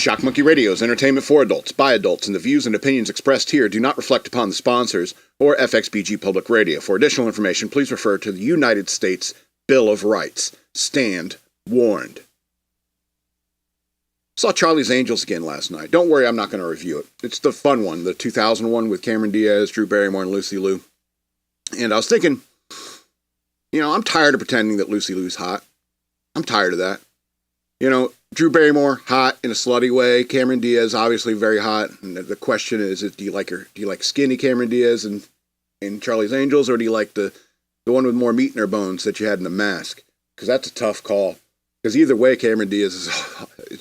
Shock Monkey Radio is entertainment for adults, by adults, and the views and opinions expressed here do not reflect upon the sponsors or FXBG Public Radio. For additional information, please refer to the United States Bill of Rights. Stand warned. Saw Charlie's Angels again last night. Don't worry, I'm not going to review it. It's the fun one, the 2001 with Cameron Diaz, Drew Barrymore, and Lucy Liu. And I was thinking, you know, I'm tired of pretending that Lucy Liu's hot. I'm tired of that. You know, Drew Barrymore, hot in a slutty way. Cameron Diaz, obviously very hot. And the question is, do you like her? Do you like skinny Cameron Diaz in Charlie's Angels, or do you like the one with more meat in her bones that you had in The Mask? Because that's a tough call. Because either way, Cameron Diaz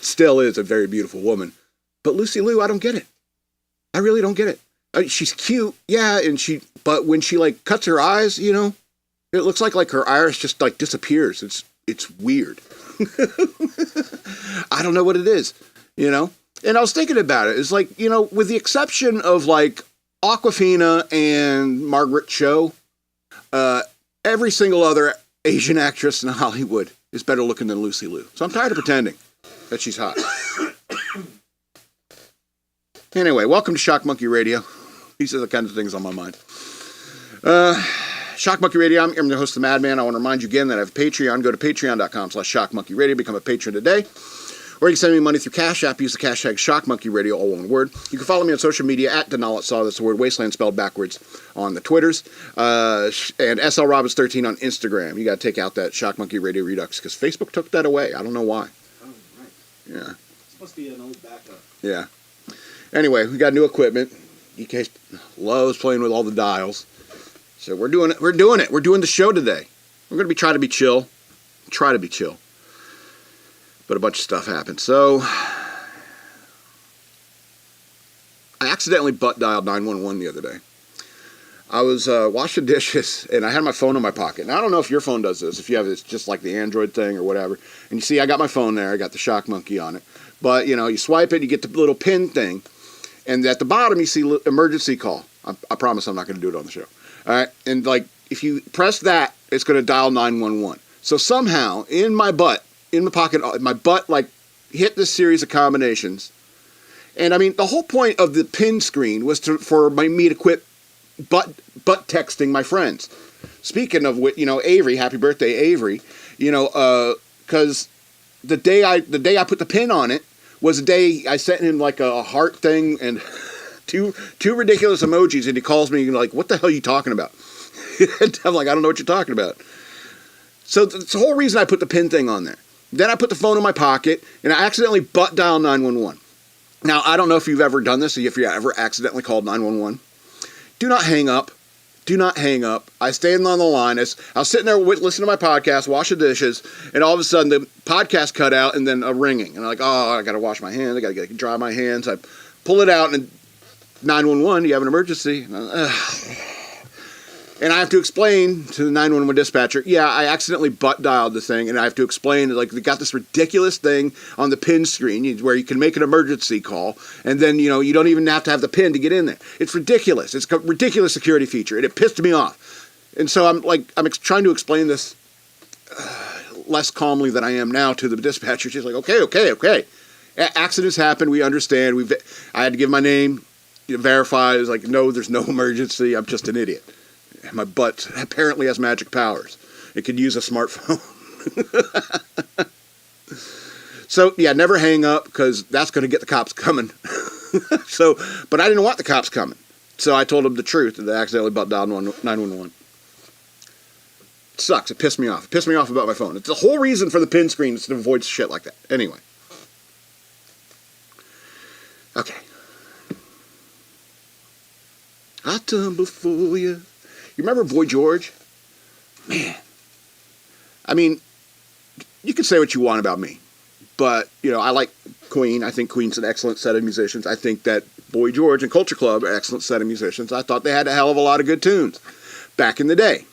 still is a very beautiful woman. But Lucy Liu, I don't get it. I really don't get it. She's cute, yeah, but when she like cuts her eyes, you know, it looks like her iris just like disappears. It's weird. I don't know what it is, you know? And I was thinking about it. It's like, you know, with the exception of like Awkwafina and Margaret Cho, every single other Asian actress in Hollywood is better looking than Lucy Liu. So I'm tired of pretending that she's hot. Anyway, welcome to Shock Monkey Radio. These are the kinds of things on my mind. Shock Monkey Radio, I'm the host, the Madman. I want to remind you again that I have Patreon. Go to patreon.com/shockmonkeyradio. Become a patron today. Or you can send me money through Cash App. Use the hashtag shockmonkeyradio, all one word. You can follow me on social media at DenalitSaw. That's the word Wasteland spelled backwards on the Twitters. And SLRobbins13 on Instagram. You got to take out that Shock Monkey Radio Redux because Facebook took that away. I don't know why. Oh, right. Yeah. It's supposed to be an old backup. Yeah. Anyway, we got new equipment. EK loves playing with all the dials. So we're doing it. We're doing it. We're doing the show today. We're going to try to be chill. But a bunch of stuff happened. So I accidentally butt dialed 911 the other day. I was washing dishes and I had my phone in my pocket. And I don't know if your phone does this, if you have this just like the Android thing or whatever. And you see I got my phone there. I got the Shock Monkey on it. But, you know, you swipe it, you get the little pin thing. And at the bottom, you see emergency call. I promise I'm not going to do it on the show. All right. And like, if you press that, it's going to dial 911. So somehow in my butt, in my pocket, my butt like hit this series of combinations. And I mean, the whole point of the pin screen was for me to quit butt texting my friends. Speaking of which, you know, Avery, happy birthday, Avery, you know, because the day I put the pin on it was the day I sent him like a heart thing and two ridiculous emojis, and he calls me like, what the hell are you talking about? And I'm like, I don't know what you're talking about. So that's the whole reason I put the pin thing on there. Then I put the phone in my pocket, and I accidentally butt dialed 911. Now, I don't know if you've ever done this, if you ever accidentally called 911. Do not hang up. Do not hang up. I stayed on the line. I was sitting there listening to my podcast, washing dishes, and all of a sudden the podcast cut out and then a ringing. And I'm like, oh, I got to wash my hands. I got to dry my hands. I pull it out, and 911, you have an emergency. And I have to explain to the 911 dispatcher, yeah, I accidentally butt dialed the thing, and I have to explain, like, they got this ridiculous thing on the pin screen where you can make an emergency call, and then, you know, you don't even have to have the pin to get in there. It's ridiculous. It's a ridiculous security feature, and it pissed me off. And so I'm trying to explain this less calmly than I am now to the dispatcher. She's like, okay. Accidents happen. We understand. I had to give my name, verify. It was like, no, there's no emergency. I'm just an idiot. My butt apparently has magic powers. It could use a smartphone. So, yeah, never hang up because that's going to get the cops coming. But I didn't want the cops coming. So I told them the truth that I accidentally butt dialed 911. It sucks. It pissed me off. It pissed me off about my phone. It's the whole reason for the pin screen is to avoid shit like that. Anyway. Okay. I tumble for you. You remember Boy George? Man. I mean, you can say what you want about me. But, you know, I like Queen. I think Queen's an excellent set of musicians. I think that Boy George and Culture Club are an excellent set of musicians. I thought they had a hell of a lot of good tunes back in the day.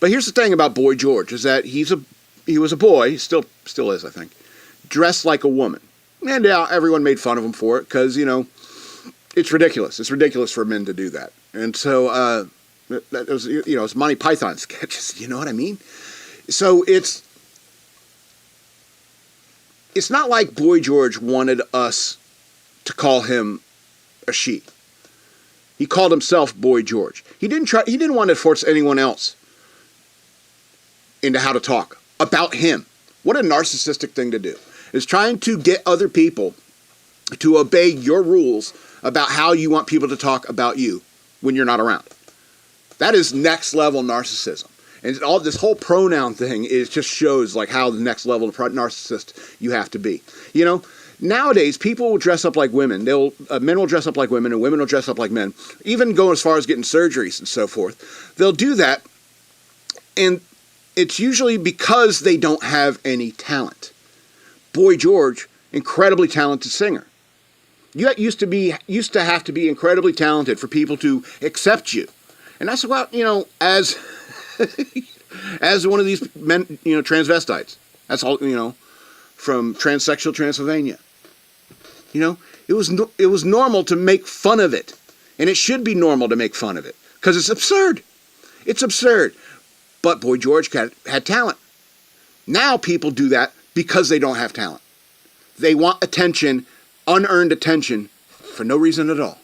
But here's the thing about Boy George, is that he was a boy, he still is, I think, dressed like a woman. And yeah, everyone made fun of him for it because, you know, it's ridiculous. It's ridiculous for men to do that. And so, that was, you know, it's Monty Python sketches. You know what I mean? So it's it's not like Boy George wanted us to call him a she. He called himself Boy George. He didn't want to force anyone else into how to talk about him. What a narcissistic thing to do. Is trying to get other people to obey your rules about how you want people to talk about you when you're not around. That is next level narcissism. And all this whole pronoun thing just shows like how the next level of narcissist you have to be. You know, nowadays people will dress up like women. Men will dress up like women and women will dress up like men. Even go as far as getting surgeries and so forth. They'll do that, and it's usually because they don't have any talent. Boy George, incredibly talented singer. You used to have to be incredibly talented for people to accept you. And I said, well, you know, as one of these men, you know, transvestites. That's all, you know, from transsexual Transylvania. You know, it was normal to make fun of it. And it should be normal to make fun of it. Because it's absurd. It's absurd. But Boy George had talent. Now people do that because they don't have talent. They want attention, unearned attention, for no reason at all.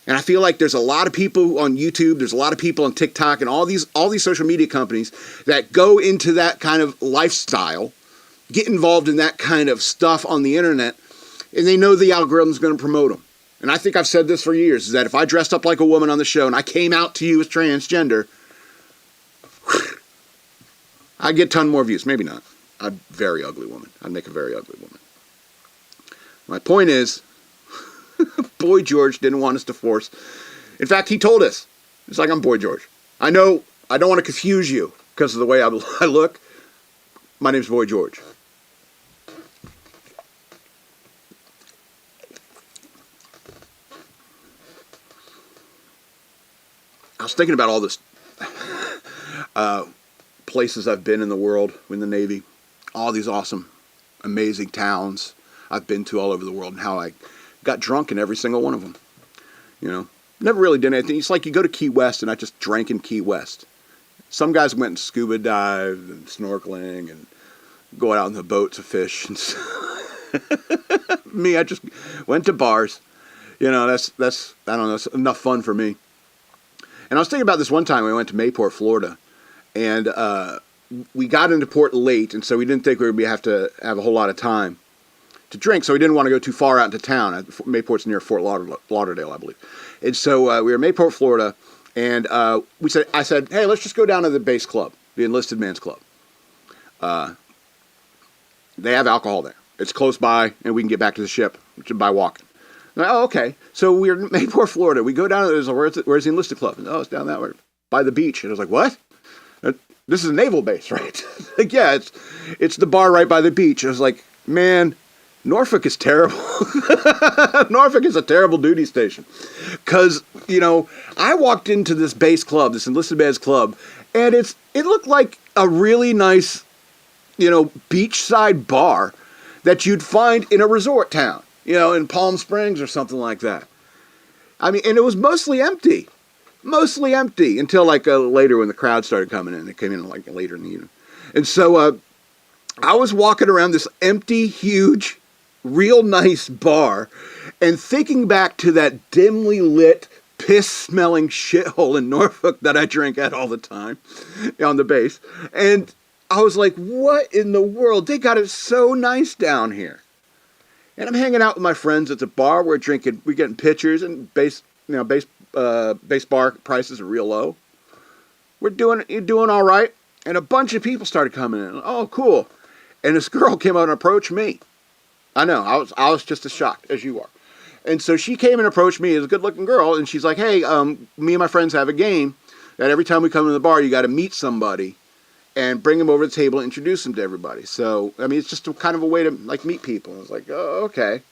And I feel like there's a lot of people on YouTube, there's a lot of people on TikTok and all these social media companies that go into that kind of lifestyle, get involved in that kind of stuff on the internet, and they know the algorithm's going to promote them. And I think I've said this for years, is that if I dressed up like a woman on the show and I came out to you as transgender, I'd get a ton more views. Maybe not. I'm a very ugly woman. I'd make a very ugly woman. My point is, Boy George didn't want us to force. In fact, he told us. It's like, I'm Boy George. I know I don't want to confuse you because of the way I look. My name's Boy George. I was thinking about all this places I've been in the world, in the Navy. All these awesome, amazing towns I've been to all over the world, and how I got drunk in every single one of them. You know, never really did anything. It's like you go to Key West, and I just drank in Key West. Some guys went and scuba dive and snorkeling and go out on the boat to fish. And me, I just went to bars. You know, that's I don't know, that's enough fun for me. And I was thinking about this one time we went to Mayport, Florida, and we got into port late, and so we didn't think we would have to have a whole lot of time to drink, so we didn't want to go too far out into town. Mayport's near Fort Lauderdale, I believe. And so we were in Mayport, Florida, and I said, hey, let's just go down to the base club, the Enlisted Man's Club. They have alcohol there. It's close by, and we can get back to the ship by walking. Like, oh, okay. So we're in Mayport, Florida. We go down to where's the Enlisted Club? And, oh, it's down that way, by the beach. And I was like, what? This is a naval base, right? Like, yeah, it's the bar right by the beach. I was like, man, Norfolk is terrible. Norfolk is a terrible duty station. Because, you know, I walked into this base club, this Enlisted Man's Club, and it looked like a really nice, you know, beachside bar that you'd find in a resort town, you know, in Palm Springs or something like that. I mean, and it was mostly empty. Mostly empty until like later when the crowd started coming in. It came in like later in the evening. And so I was walking around this empty, huge, real nice bar and thinking back to that dimly lit, piss-smelling shithole in Norfolk that I drank at all the time on the base. And I was like, what in the world? They got it so nice down here. And I'm hanging out with my friends at the bar. We're getting pitchers, and base bar prices are real low. You're doing all right. And a bunch of people started coming in. Oh, cool. And this girl came out and approached me. I know, I was just as shocked as you are. And so she came and approached me as a good-looking girl, and she's like, hey, me and my friends have a game that every time we come to the bar, you got to meet somebody and bring them over to the table and introduce them to everybody. So, I mean, it's just kind of a way to, like, meet people. I was like, oh, okay.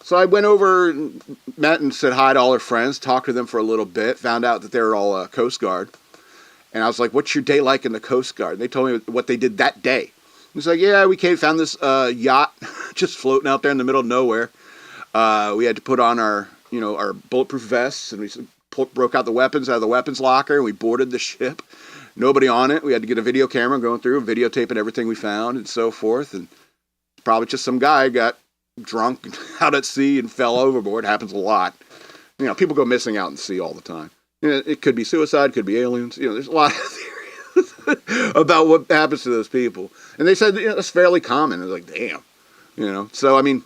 So I went over and met and said hi to all her friends, talked to them for a little bit, found out that they were all Coast Guard. And I was like, what's your day like in the Coast Guard? And they told me what they did that day. It's like, yeah, we found this yacht just floating out there in the middle of nowhere. We had to put on our bulletproof vests, and we broke out the weapons out of the weapons locker, and we boarded the ship. Nobody on it. We had to get a video camera going through, videotaping everything we found, and so forth. And Probably just some guy got drunk out at sea and fell overboard. Happens a lot. You know, people go missing out in the sea all the time. You know, it could be suicide, could be aliens. You know, there's a lot of theories about what happens to those people. And they said, you know, it's fairly common. It's like, damn. You know, so I mean,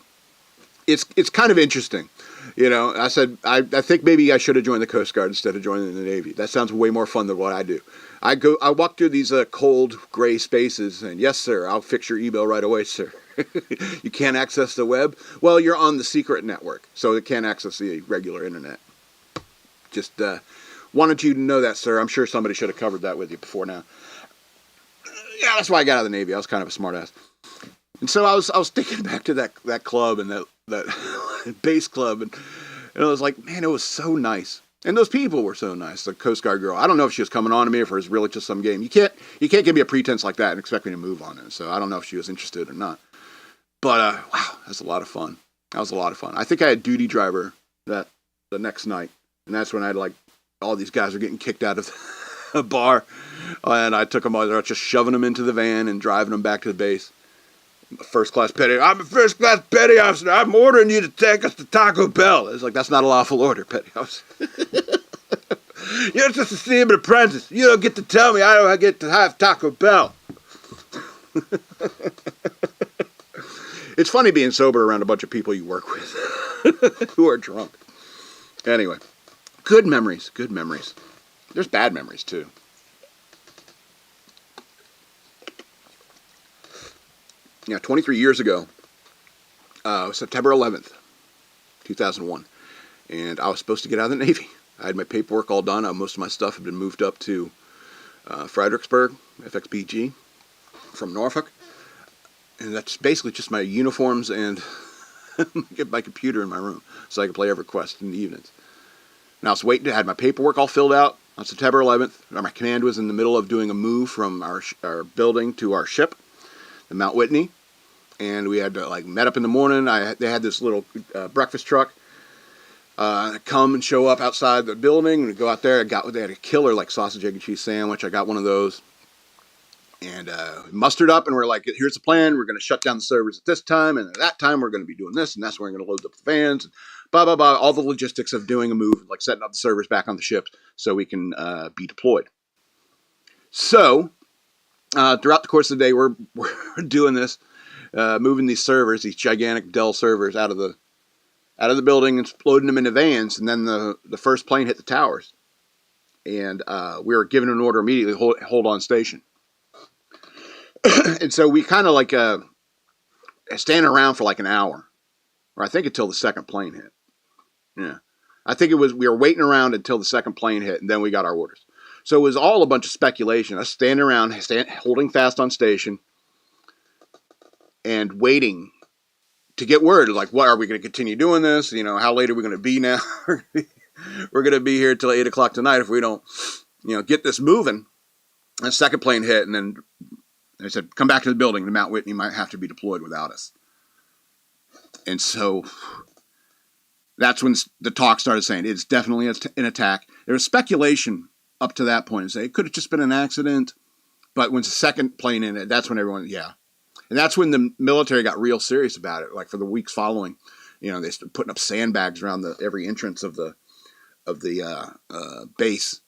it's kind of interesting. You know, I said, I think maybe I should have joined the Coast Guard instead of joining the Navy. That sounds way more fun than what I do. I walk through these cold gray spaces, and yes, sir, I'll fix your email right away, sir. You can't access the web? Well, you're on the secret network, so it can't access the regular internet. Just wanted you to know that, sir. I'm sure somebody should have covered that with you before now. Yeah, that's why I got out of the Navy. I was kind of a smartass. And so I was thinking back to that club and that base club, and I was like, man, it was so nice. And those people were so nice. The Coast Guard girl. I don't know if she was coming on to me or if it was really just some game. You can't give me a pretense like that and expect me to move on it. So I don't know if she was interested or not. But wow, that's a lot of fun. That was a lot of fun. I think I had duty driver the next night, and that's when I had like all these guys were getting kicked out of a bar, and I took them all. They're just shoving them into the van and driving them back to the base. First class petty. I'm a first class petty officer. I'm ordering you to take us to Taco Bell. It's like, that's not a lawful order, petty officer. You're just a seaman apprentice. You don't get to tell me I don't get to have Taco Bell. It's funny being sober around a bunch of people you work with who are drunk. Anyway, good memories. Good memories. There's bad memories too. Yeah, 23 years ago, September 11th, 2001, and I was supposed to get out of the Navy. I had my paperwork all done. Most of my stuff had been moved up to Fredericksburg, FXBG, from Norfolk, and that's basically just my uniforms and get my computer in my room so I could play EverQuest in the evenings. And I was waiting to have my paperwork all filled out on September 11th. My command was in the middle of doing a move from our building to our ship, the Mount Whitney. And we had to met up in the morning. They had this little breakfast truck come and show up outside the building. And we go out there. They had a killer sausage, egg, and cheese sandwich. I got one of those. And mustered up, and we're like, here's the plan. We're going to shut down the servers at this time, and at that time we're going to be doing this, and that's where we're going to load up the fans. And blah, blah, blah. All the logistics of doing a move, like setting up the servers back on the ship so we can be deployed. So throughout the course of the day, we're doing this. Moving these servers, these gigantic Dell servers out of the building and loading them into vans, and then the first plane hit the towers, and we were given an order immediately, hold on station. And so we kind of standing around for an hour, or I think until the second plane hit. Yeah, I think we were waiting around until the second plane hit, and then we got our orders. So it was all a bunch of speculation. Us standing around, holding fast on station, and waiting to get word, what are we going to continue doing this? You know, how late are we going to be now? We're going to be here till 8 o'clock tonight if we don't, get this moving. And the second plane hit, and then they said, come back to the building. The Mount Whitney might have to be deployed without us. And so that's when the talk started saying it's definitely an attack. There was speculation up to that point and say it could have just been an accident. But when the second plane in it, that's when everyone, yeah. And that's when the military got real serious about it. For the weeks following, they started putting up sandbags around every entrance of the base,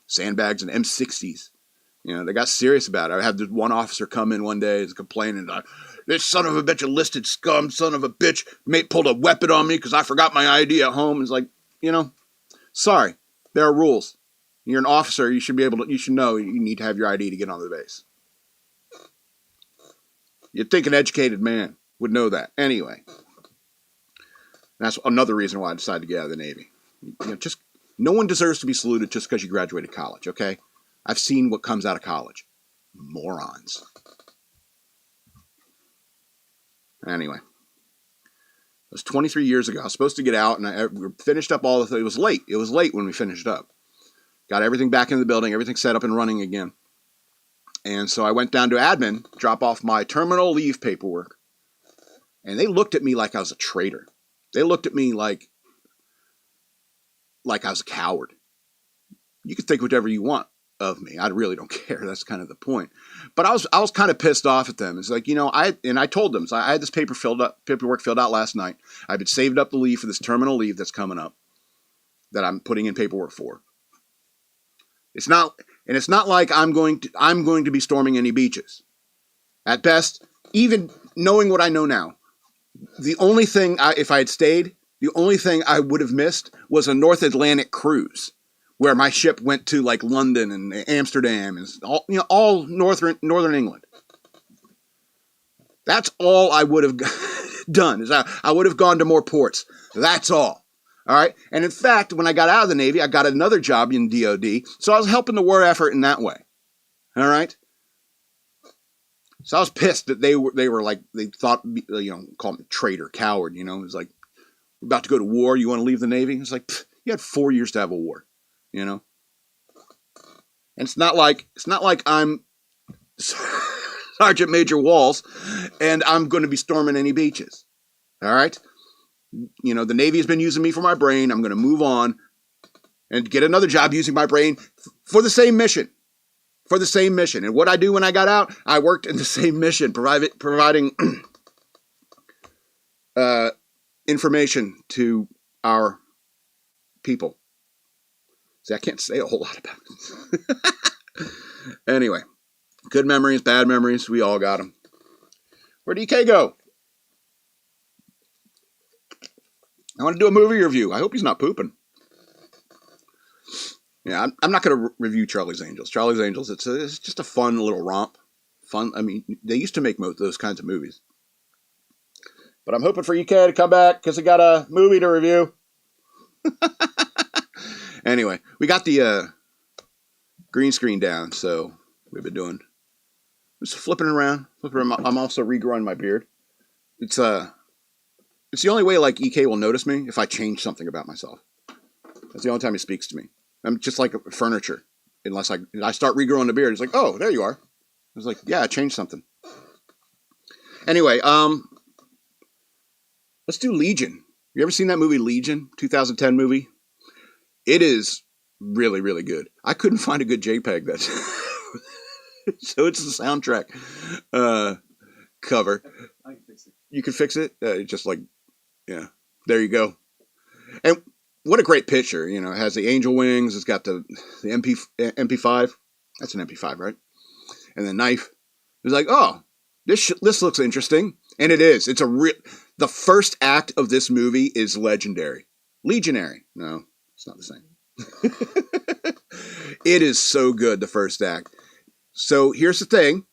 sandbags and M60s. They got serious about it. I had this one officer come in one day and complaining, this son of a bitch, enlisted scum, son of a bitch, pulled a weapon on me because I forgot my ID at home. It's sorry, there are rules. You're an officer. You should know you need to have your ID to get on the base. You'd think an educated man would know that. Anyway, that's another reason why I decided to get out of the Navy. Just no one deserves to be saluted just because you graduated college, okay? I've seen what comes out of college. Morons. Anyway, it was 23 years ago. I was supposed to get out, and we finished up all the things. It was late. It was late when we finished up. Got everything back in the building, everything set up and running again. And so I went down to admin, drop off my terminal leave paperwork, and they looked at me like I was a traitor. They looked at me like I was a coward. You can think whatever you want. of me. I really don't care. That's kind of the point. But I was kind of pissed off at them. It's like, I told them, so I had this paperwork filled out last night. I've been saved up the leave for this terminal leave that's coming up that I'm putting in paperwork for. It's not like I'm going to be storming any beaches. At best, even knowing what I know now, the only thing if I had stayed, the only thing I would have missed was a North Atlantic cruise where my ship went to like London and Amsterdam and all northern England. That's all I would have done. Is I would have gone to more ports. That's all. All right. And in fact, when I got out of the Navy, I got another job in DOD. So I was helping the war effort in that way. All right. So I was pissed that they were like, they thought, call me traitor, coward, It was like, we're about to go to war. You want to leave the Navy? It's like, you had 4 years to have a war, And it's not like I'm Sergeant Major Walls and I'm going to be storming any beaches. All right. The Navy has been using me for my brain. I'm going to move on and get another job using my brain for the same mission. And what I do when I got out, I worked in the same mission, providing information to our people. See, I can't say a whole lot about it. Anyway, good memories, bad memories, we all got them. Where'd DK go? I want to do a movie review. I hope he's not pooping. Yeah, I'm not going to review Charlie's Angels. Charlie's Angels, it's just a fun little romp. Fun. I mean, they used to make those kinds of movies. But I'm hoping for EK to come back because he got a movie to review. Anyway, we got the green screen down, so we've been doing just flipping around. I'm also regrowing my beard. It's the only way like EK will notice me if I change something about myself. That's the only time he speaks to me. I'm just like furniture. Unless I start regrowing the beard, it's like, oh, there you are. I was like, yeah, I changed something. Anyway, let's do Legion. You ever seen that movie Legion? 2010 movie? It is really, really good. I couldn't find a good JPEG that's so it's the soundtrack cover. I can fix it. You can fix it? Just like, yeah, there you go. And what a great picture. It has the angel wings. It's got the MP5. That's an MP5, right? And the knife. It's like, oh, this looks interesting. And it is. It's the first act of this movie is legendary. Legionary. No, it's not the same. It is so good, the first act. So here's the thing.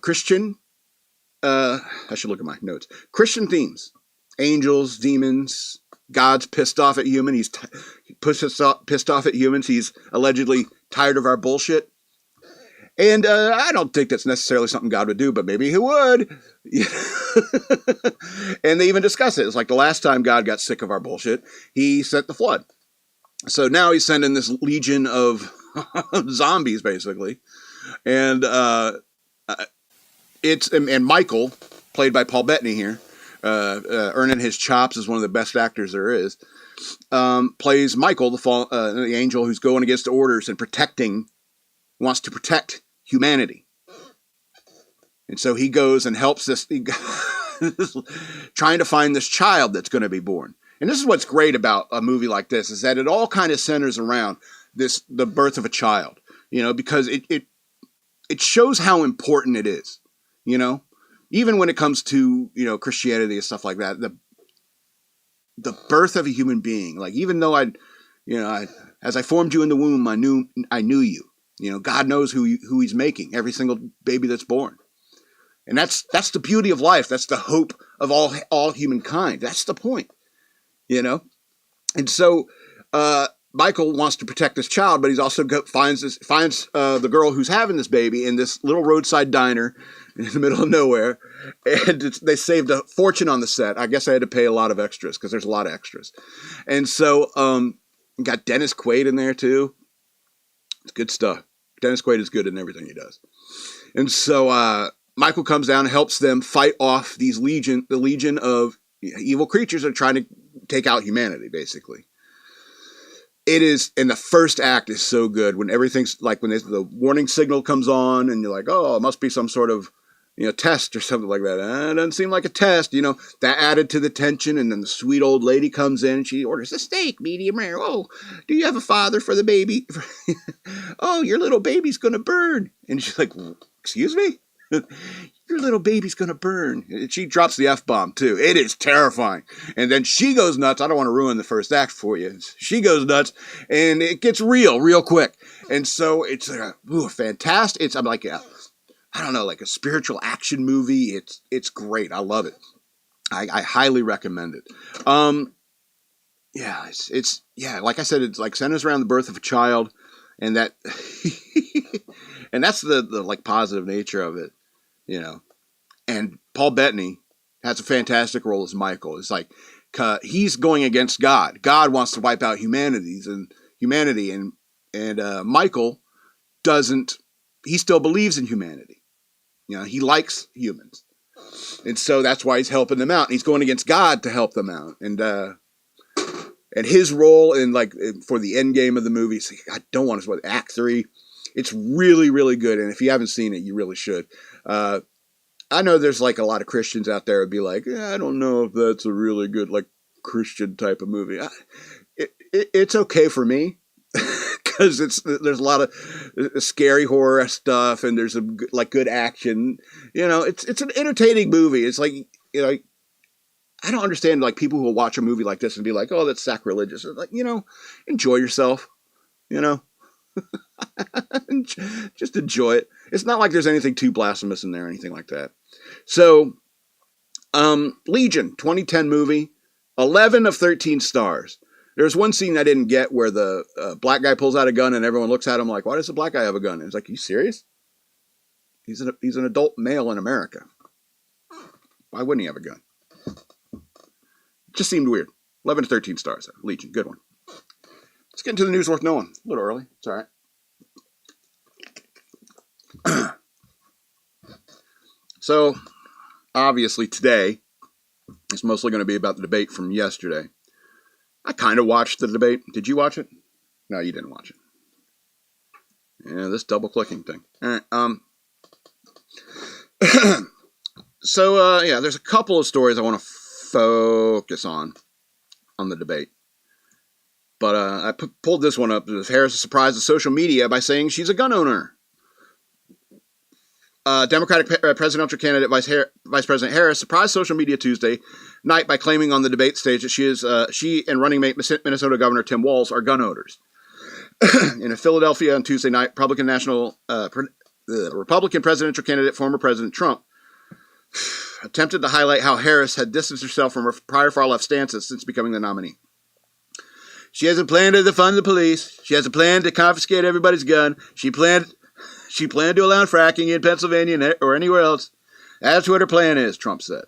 Christian, I should look at my notes. Christian themes. Angels, demons, God's pissed off at humans. He's pissed off at humans. He's allegedly tired of our bullshit. And I don't think that's necessarily something God would do, but maybe he would. And they even discuss it. It's like the last time God got sick of our bullshit, he sent the flood. So now he's sending this legion of zombies, basically. And and Michael, played by Paul Bettany here, earning his chops as one of the best actors there is, plays Michael, the angel who's going against the orders and wants to protect humanity. And so he goes and helps trying to find this child that's going to be born. And this is what's great about a movie like this, is that it all kind of centers around the birth of a child, because it shows how important it is, even when it comes to, Christianity and stuff like that, the birth of a human being, like, even though as I formed you in the womb, I knew you, God knows who he's making, every single baby that's born. And that's the beauty of life. That's the hope of all humankind. That's the point, And so, Michael wants to protect this child, but he's also finds the girl who's having this baby in this little roadside diner in the middle of nowhere, and they saved a fortune on the set. I guess I had to pay a lot of extras because there's a lot of extras, and so got Dennis Quaid in there too. It's good stuff. Dennis Quaid is good in everything he does, and so Michael comes down and helps them fight off the legion of evil creatures that are trying to take out humanity, basically. It is, and the first act is so good when everything's like when the warning signal comes on and you're like, oh, it must be some sort of, test or something like that. It doesn't seem like a test, that added to the tension. And then the sweet old lady comes in and she orders a steak, medium rare. Oh, do you have a father for the baby? Oh, your little baby's going to burn. And she's like, excuse me? Your little baby's going to burn. And she drops the F-bomb too. It is terrifying. And then she goes nuts. I don't want to ruin the first act for you. She goes nuts and it gets real quick. And so it's fantastic. It's like like a spiritual action movie. It's great. I love it. I highly recommend it. It's like I said, it's like centers around the birth of a child, and that and that's the like positive nature of it. And Paul Bettany has a fantastic role as Michael. It's like he's going against God. God wants to wipe out humanity, and Michael doesn't. He still believes in humanity. He likes humans, and so that's why he's helping them out. And he's going against God to help them out, and his role in for the end game of the movie. I don't want to spoil Act 3. It's really good, and if you haven't seen it, you really should. I know there's a lot of Christians out there would be like, I don't know if that's a really good Christian type of movie. It's okay for me because there's a lot of scary horror stuff and there's good action. It's an entertaining movie. It's I don't understand people who will watch a movie like this and be like, oh, that's sacrilegious. It's enjoy yourself. Just enjoy it. It's not like there's anything too blasphemous in there or anything like that. So, Legion, 2010 movie, 11 of 13 stars. There's one scene I didn't get where the black guy pulls out a gun and everyone looks at him like, why does the black guy have a gun? And it's like, are you serious? He's an adult male in America. Why wouldn't he have a gun? It just seemed weird. 11 to 13 stars. Legion, good one. Let's get into the news worth knowing. A little early. It's all right. So, obviously today, it's mostly going to be about the debate from yesterday. I kind of watched the debate. Did you watch it? No, you didn't watch it. Yeah, this double-clicking thing. All right. So, there's a couple of stories I want to focus on the debate. But I pulled this one up. Harris surprised the social media by saying she's a gun owner. Democratic presidential candidate Vice President Harris surprised social media Tuesday night by claiming on the debate stage that she and running mate Minnesota Governor Tim Walz are gun owners. In Philadelphia on Tuesday night, Republican presidential candidate former President Trump attempted to highlight how Harris had distanced herself from her prior far-left stances since becoming the nominee. She has a plan to defund the police. She has a plan to confiscate everybody's gun. She planned to allow fracking in Pennsylvania or anywhere else. That's what her plan is, Trump said.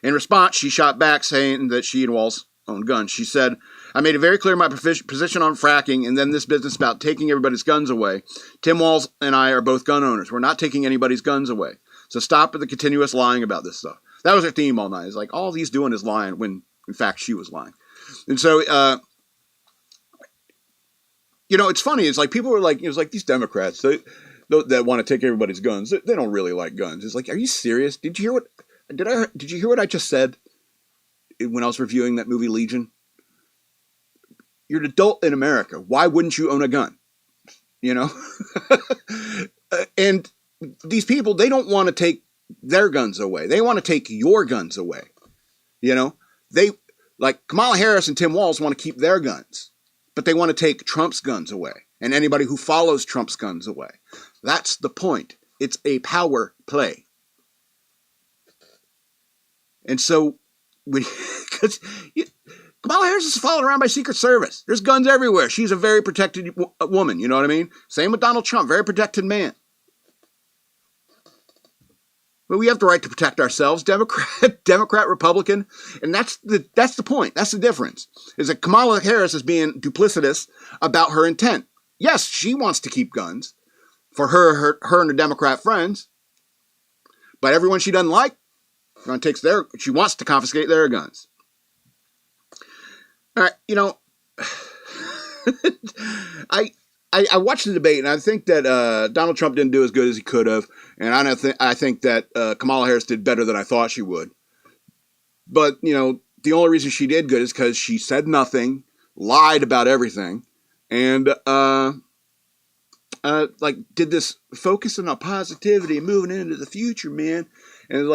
In response, she shot back saying that she and Walz own guns. She said, I made it very clear my position on fracking and then this business about taking everybody's guns away. Tim Walz and I are both gun owners. We're not taking anybody's guns away. So stop with the continuous lying about this stuff. That was her theme all night. It's like, all he's doing is lying when, in fact, she was lying. And so, it's funny. It's like people are like, it's like these Democrats that want to take everybody's guns. They don't really like guns. It's like, are you serious? Did you hear what I just said when I was reviewing that movie Legion? You're an adult in America. Why wouldn't you own a gun? And these people, they don't want to take their guns away. They want to take your guns away. They like Kamala Harris and Tim Walz want to keep their guns, but they want to take Trump's guns away and anybody who follows Trump's guns away. That's the point. It's a power play. And so, because Kamala Harris is followed around by Secret Service. There's guns everywhere. She's a very protected woman. You know what I mean? Same with Donald Trump, very protected man. But we have the right to protect ourselves, Democrat, Republican, and that's the point. That's the difference. Is that Kamala Harris is being duplicitous about her intent. Yes, she wants to keep guns for her and her Democrat friends, but everyone she doesn't like, she wants to confiscate their guns. All right, I watched the debate, and I think that Donald Trump didn't do as good as he could have, and I think that Kamala Harris did better than I thought she would. But the only reason she did good is because she said nothing, lied about everything, and did this focusing on positivity and moving into the future, man. And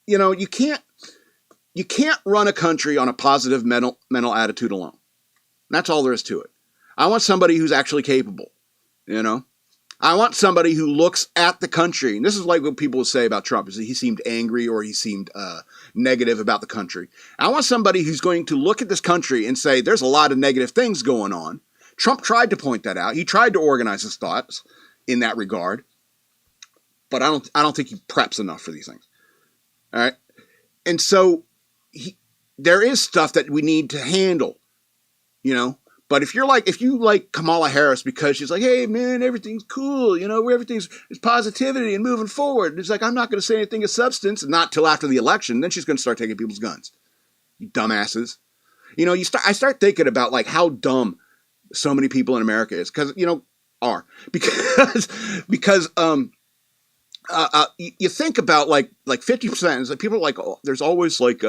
you can't run a country on a positive mental attitude alone. That's all there is to it. I want somebody who's actually capable, I want somebody who looks at the country. And this is like what people would say about Trump, is that he seemed angry or he seemed negative about the country. I want somebody who's going to look at this country and say, there's a lot of negative things going on. Trump tried to point that out. He tried to organize his thoughts in that regard. But I don't think he preps enough for these things. All right. And so there is stuff that we need to handle, But if you like Kamala Harris because she's like, hey man, everything's cool, everything's positivity and moving forward. It's like, I'm not going to say anything of substance, not till after the election. Then she's going to start taking people's guns. You dumbasses. I start thinking about like how dumb so many people in America is because you think about like 50%. It's like people are like, oh, there's always like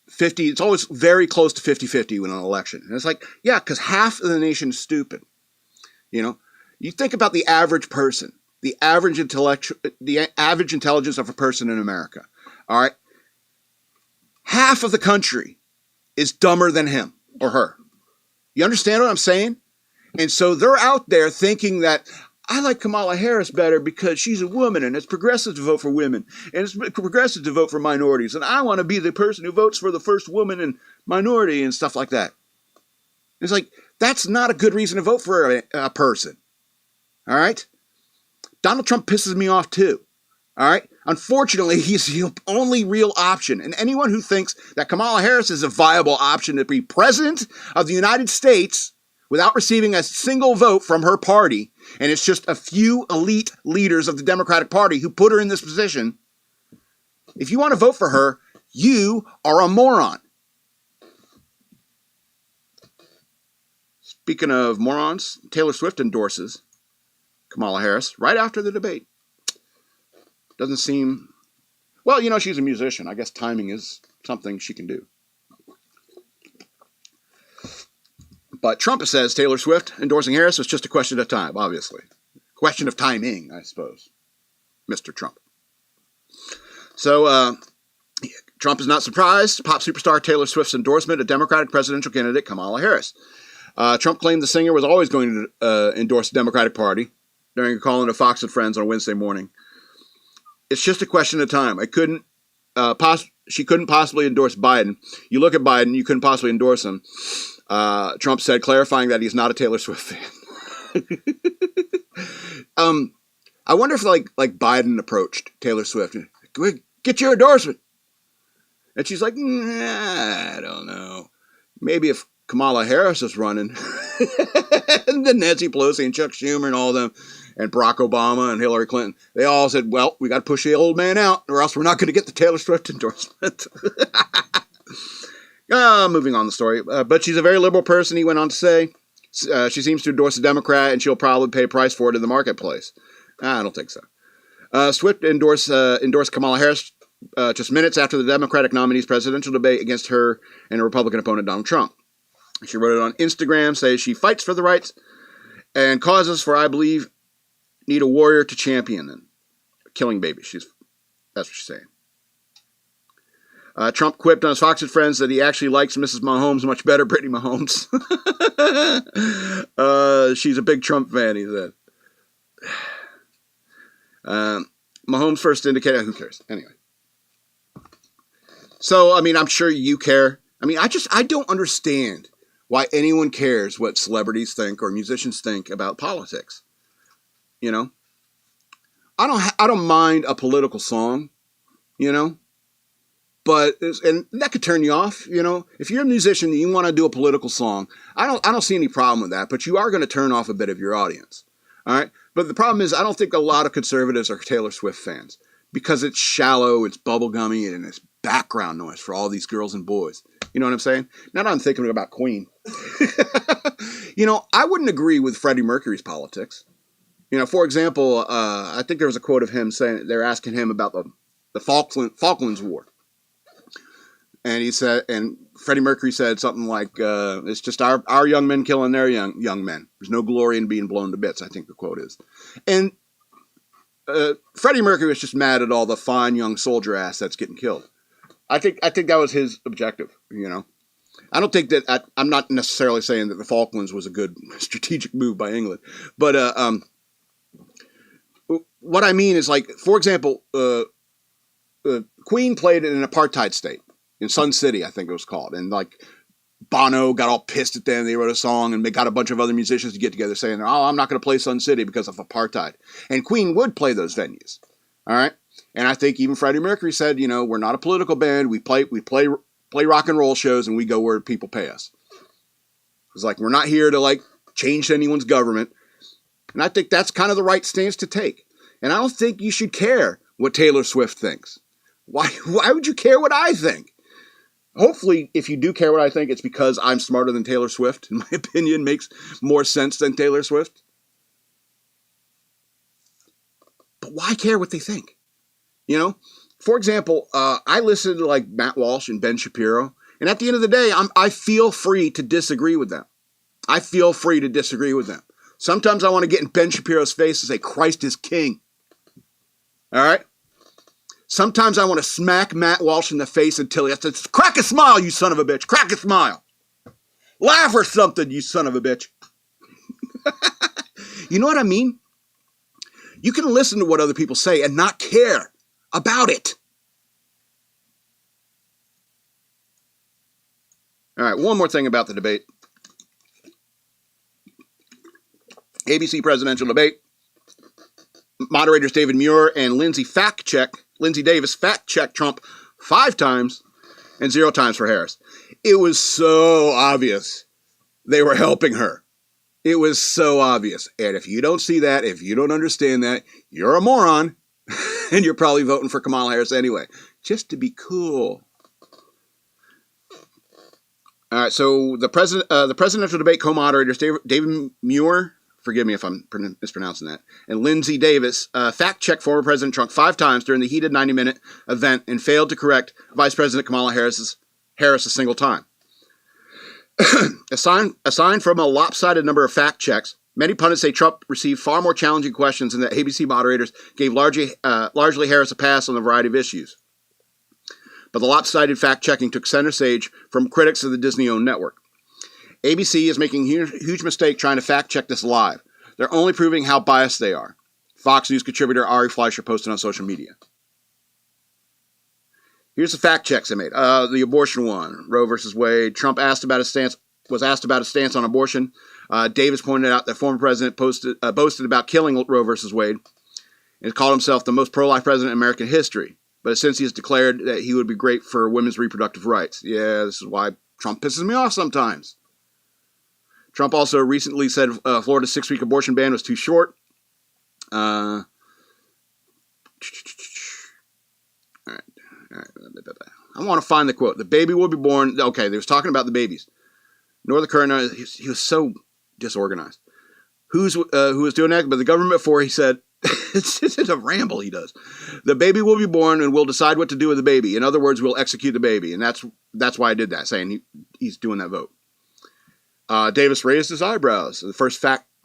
50, it's always very close to 50-50 when an election. And it's like, yeah, because half of the nation is stupid. You think about the average person, the average intelligence of a person in America. All right. Half of the country is dumber than him or her. You understand what I'm saying? And so they're out there thinking that I like Kamala Harris better because she's a woman and it's progressive to vote for women and it's progressive to vote for minorities. And I want to be the person who votes for the first woman and minority and stuff like that. It's like, that's not a good reason to vote for a person. All right. Donald Trump pisses me off too. All right. Unfortunately, he's the only real option. And anyone who thinks that Kamala Harris is a viable option to be president of the United States without receiving a single vote from her party, and it's just a few elite leaders of the Democratic Party who put her in this position, if you want to vote for her, you are a moron. Speaking of morons, Taylor Swift endorses Kamala Harris right after the debate. Doesn't seem... Well, she's a musician. I guess timing is something she can do. But Trump says Taylor Swift endorsing Harris was just a question of time, obviously. Question of timing, I suppose. Mr. Trump. So, Trump is not surprised. Pop superstar Taylor Swift's endorsement of Democratic presidential candidate Kamala Harris. Trump claimed the singer was always going to endorse the Democratic Party during a call-in to Fox and Friends on Wednesday morning. It's just a question of time. She couldn't possibly endorse Biden. You look at Biden, you couldn't possibly endorse him. Trump said, clarifying that he's not a Taylor Swift fan. I wonder if like Biden approached Taylor Swift and get your endorsement. And she's like, I don't know. Maybe if Kamala Harris is running, and then Nancy Pelosi and Chuck Schumer and all of them, and Barack Obama and Hillary Clinton, they all said, well, we got to push the old man out or else we're not going to get the Taylor Swift endorsement. Moving on the story. But she's a very liberal person, he went on to say. She seems to endorse a Democrat and she'll probably pay a price for it in the marketplace. I don't think so. Swift endorsed Kamala Harris just minutes after the Democratic nominee's presidential debate against her and her Republican opponent, Donald Trump. She wrote it on Instagram, saying she fights for the rights and causes for, I believe, need a warrior to champion them. Killing babies. That's what she's saying. Trump quipped on his Fox and Friends that he actually likes Mrs. Mahomes much better, Brittany Mahomes. She's a big Trump fan, he said. Mahomes first indicated, who cares? Anyway. So, I'm sure you care. I don't understand why anyone cares what celebrities think or musicians think about politics. I don't mind a political song, but and that could turn you off, If you're a musician and you want to do a political song, I don't see any problem with that, but you are going to turn off a bit of your audience. All right? But the problem is I don't think a lot of conservatives are Taylor Swift fans because it's shallow, it's bubblegummy, and it's background noise for all these girls and boys. You know what I'm saying? Now that I'm thinking about Queen. I wouldn't agree with Freddie Mercury's politics. For example, I think there was a quote of him saying they're asking him about the Falklands War. And he said, and Freddie Mercury said something like, it's just our young men killing their young men. There's no glory in being blown to bits, I think the quote is. And Freddie Mercury was just mad at all the fine young soldier ass that's getting killed. I think that was his objective, I don't think that, I'm not necessarily saying that the Falklands was a good strategic move by England. But what I mean is, like, for example, Queen played in an apartheid state. In Sun City, I think it was called. And like Bono got all pissed at them. They wrote a song and they got a bunch of other musicians to get together saying, oh, I'm not going to play Sun City because of apartheid. And Queen would play those venues. All right. And I think even Freddie Mercury said, we're not a political band. We play rock and roll shows and we go where people pay us. It's like, we're not here to like change anyone's government. And I think that's kind of the right stance to take. And I don't think you should care what Taylor Swift thinks. Why would you care what I think? Hopefully, if you do care what I think, it's because I'm smarter than Taylor Swift. In my opinion, makes more sense than Taylor Swift. But why care what they think? For example, I listen to like Matt Walsh and Ben Shapiro, and at the end of the day, I feel free to disagree with them. Sometimes I want to get in Ben Shapiro's face and say, Christ is king. All right? Sometimes I want to smack Matt Walsh in the face until he says, crack a smile, you son of a bitch. Crack a smile. Laugh or something, you son of a bitch. You know what I mean? You can listen to what other people say and not care about it. All right, one more thing about the debate. ABC presidential debate. Moderators David Muir and Lindsay Davis fact-checked Trump 5 times and 0 times for Harris. It was so obvious they were helping her. It was so obvious. And if you don't see that, if you don't understand that, you're a moron. And you're probably voting for Kamala Harris anyway. Just to be cool. All right, so the presidential debate co-moderators David Muir, forgive me if I'm mispronouncing that, and Lindsay Davis fact-checked former President Trump 5 times during the heated 90-minute event and failed to correct Vice President Kamala Harris a single time. Aside from a lopsided number of fact checks, many pundits say Trump received far more challenging questions and that ABC moderators gave largely Harris a pass on a variety of issues. But the lopsided fact-checking took center stage from critics of the Disney-owned network. ABC is making a huge mistake trying to fact-check this live. They're only proving how biased they are. Fox News contributor Ari Fleischer posted on social media. Here's the fact checks they made. The abortion one, Roe versus Wade. Trump was asked about his stance on abortion. Davis pointed out that former president boasted about killing Roe versus Wade and called himself the most pro-life president in American history. But since he has declared that he would be great for women's reproductive rights. Yeah, this is why Trump pisses me off sometimes. Trump also recently said Florida's 6-week abortion ban was too short. All right. I want to find the quote. The baby will be born. Okay, they was talking about the babies. North Carolina, he was so disorganized. Who was doing that? But the government before, he said, it's a ramble he does. The baby will be born and we'll decide what to do with the baby. In other words, we'll execute the baby. And that's why I did that, saying he's doing that vote. Davis raised his eyebrows.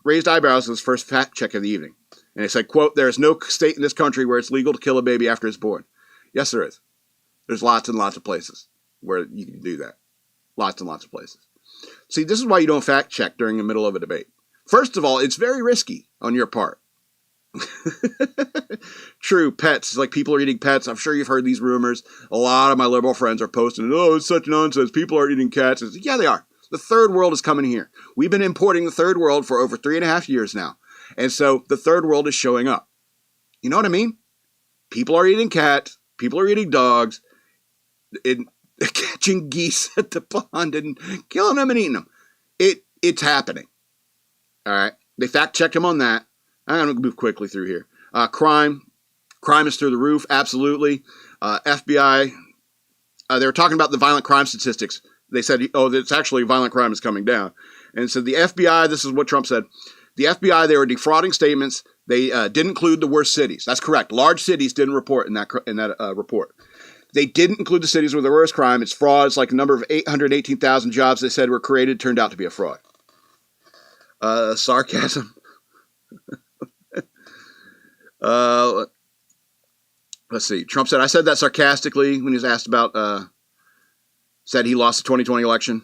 Raised eyebrows was the first fact check of the evening. And he said, quote, there is no state in this country where it's legal to kill a baby after it's born. Yes, there is. There's lots and lots of places where you can do that. Lots and lots of places. See, this is why you don't fact check during the middle of a debate. First of all, it's very risky on your part. True, pets. Like people are eating pets. I'm sure you've heard these rumors. A lot of my liberal friends are posting, oh, it's such nonsense. People are eating cats. Yeah, they are. The third world is coming here. We've been importing the third world for over 3.5 years now. And so the third world is showing up. You know what I mean? People are eating cats. People are eating dogs. And catching geese at the pond and killing them and eating them. It's happening. All right. They fact checked him on that. I'm going to move quickly through here. Crime is through the roof. Absolutely. FBI they were talking about the violent crime statistics. They said, oh, it's actually violent crime is coming down. And so the FBI, this is what Trump said, the FBI, they were defrauding statements. They didn't include the worst cities. That's correct. Large cities didn't report in that report. They didn't include the cities with the worst crime. It's fraud. It's like a number of 818,000 jobs they said were created turned out to be a fraud. Sarcasm. Let's see. Trump said, I said that sarcastically when he was asked about, said he lost the 2020 election.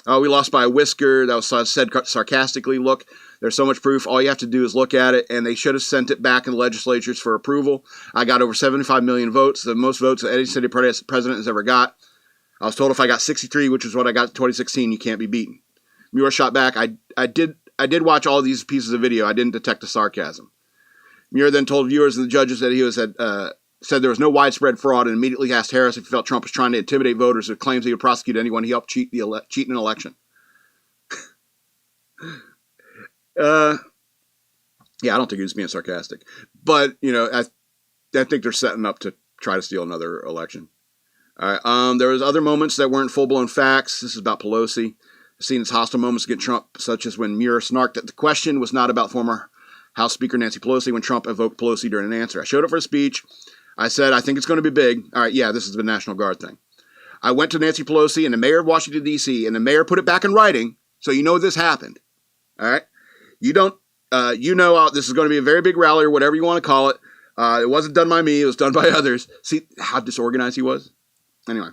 Oh, we lost by a whisker. That was said sarcastically. Look, there's so much proof. All you have to do is look at it, and they should have sent it back in the legislatures for approval. I got over 75 million votes, the most votes that any city president has ever got. I was told if I got 63, which is what I got in 2016, you can't be beaten. Muir shot back. I did watch all these pieces of video. I didn't detect the sarcasm. Muir then told viewers and the judges that he was said there was no widespread fraud, and immediately asked Harris if he felt Trump was trying to intimidate voters with claims he would prosecute anyone he helped cheat in an election. Yeah, I don't think he was being sarcastic, but I think they're setting up to try to steal another election. All right. There was other moments that weren't full-blown facts. This is about Pelosi. I've seen its hostile moments against Trump, such as when Muir snarked that the question was not about former House Speaker Nancy Pelosi when Trump invoked Pelosi during an answer. I showed up for a speech. I said, I think it's going to be big. All right, yeah, this is the National Guard thing. I went to Nancy Pelosi and the mayor of Washington, D.C., and the mayor put it back in writing, so you know this happened. All right? You don't, this is going to be a very big rally or whatever you want to call it. It wasn't done by me. It was done by others. See how disorganized he was? Anyway,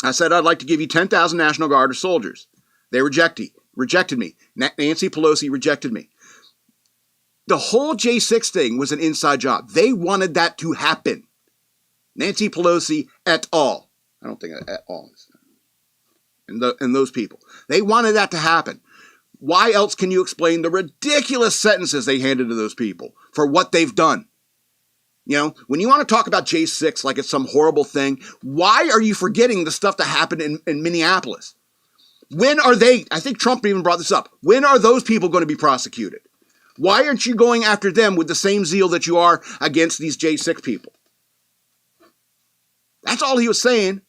I said I'd like to give you 10,000 National Guard or soldiers. They rejected me. Nancy Pelosi rejected me. The whole J6 thing was an inside job. They wanted that to happen. Nancy Pelosi et al. I don't think et al. And those people. They wanted that to happen. Why else can you explain the ridiculous sentences they handed to those people for what they've done? When you want to talk about J6 like it's some horrible thing, why are you forgetting the stuff that happened in Minneapolis? When are they, I think Trump even brought this up, when are those people going to be prosecuted? Why aren't you going after them with the same zeal that you are against these J6 people? That's all he was saying.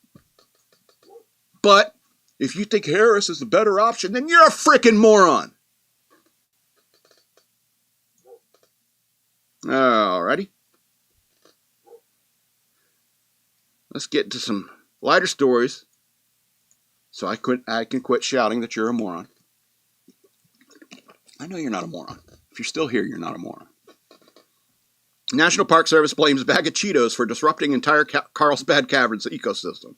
But if you think Harris is the better option, then you're a freaking moron. Alrighty. Let's get to some lighter stories so I can quit shouting that you're a moron. I know you're not a moron. If you're still here, you're not a moron. National Park Service blames Bag of Cheetos for disrupting entire Carlsbad Caverns ecosystem.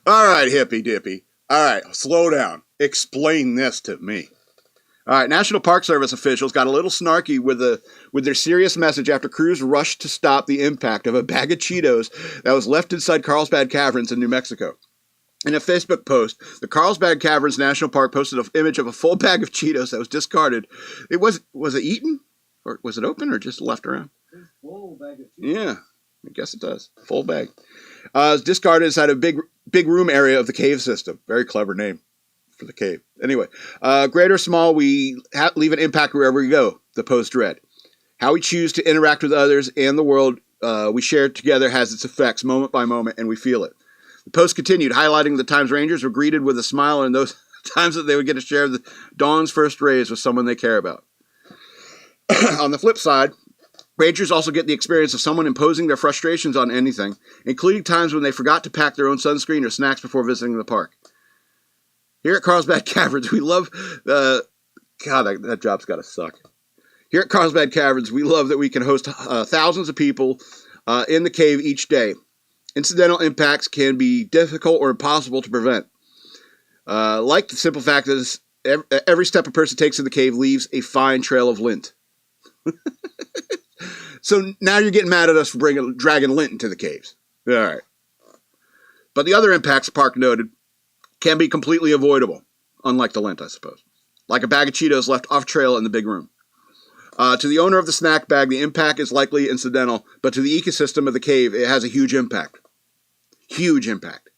All right, hippy dippy. All right, slow down. Explain this to me. All right, National Park Service officials got a little snarky with their serious message after crews rushed to stop the impact of a bag of Cheetos that was left inside Carlsbad Caverns in New Mexico. In a Facebook post, the Carlsbad Caverns National Park posted an image of a full bag of Cheetos that was discarded. Was it eaten? Or was it open or just left around? Full bag of Cheetos. Yeah, I guess it does. Full bag. It's discarded inside a big room area of the cave system. Very clever name for the cave. Anyway, great or small, we leave an impact wherever we go, the post read. How we choose to interact with others and the world we share together has its effects moment by moment, and we feel it. The post continued, highlighting the times Rangers were greeted with a smile and those times that they would get to share the dawn's first rays with someone they care about. On the flip side, Rangers also get the experience of someone imposing their frustrations on anything, including times when they forgot to pack their own sunscreen or snacks before visiting the park. Here at Carlsbad Caverns, we love... God, that job's got to suck. Here at Carlsbad Caverns, we love that we can host thousands of people in the cave each day. Incidental impacts can be difficult or impossible to prevent. Like the simple fact that every step a person takes in the cave leaves a fine trail of lint. So now you're getting mad at us for dragging lint into the caves. All right. But the other impacts, Park noted, can be completely avoidable, unlike the lint, I suppose. Like a bag of Cheetos left off trail in the big room. To the owner of the snack bag, the impact is likely incidental, but to the ecosystem of the cave, it has a huge impact. Huge impact.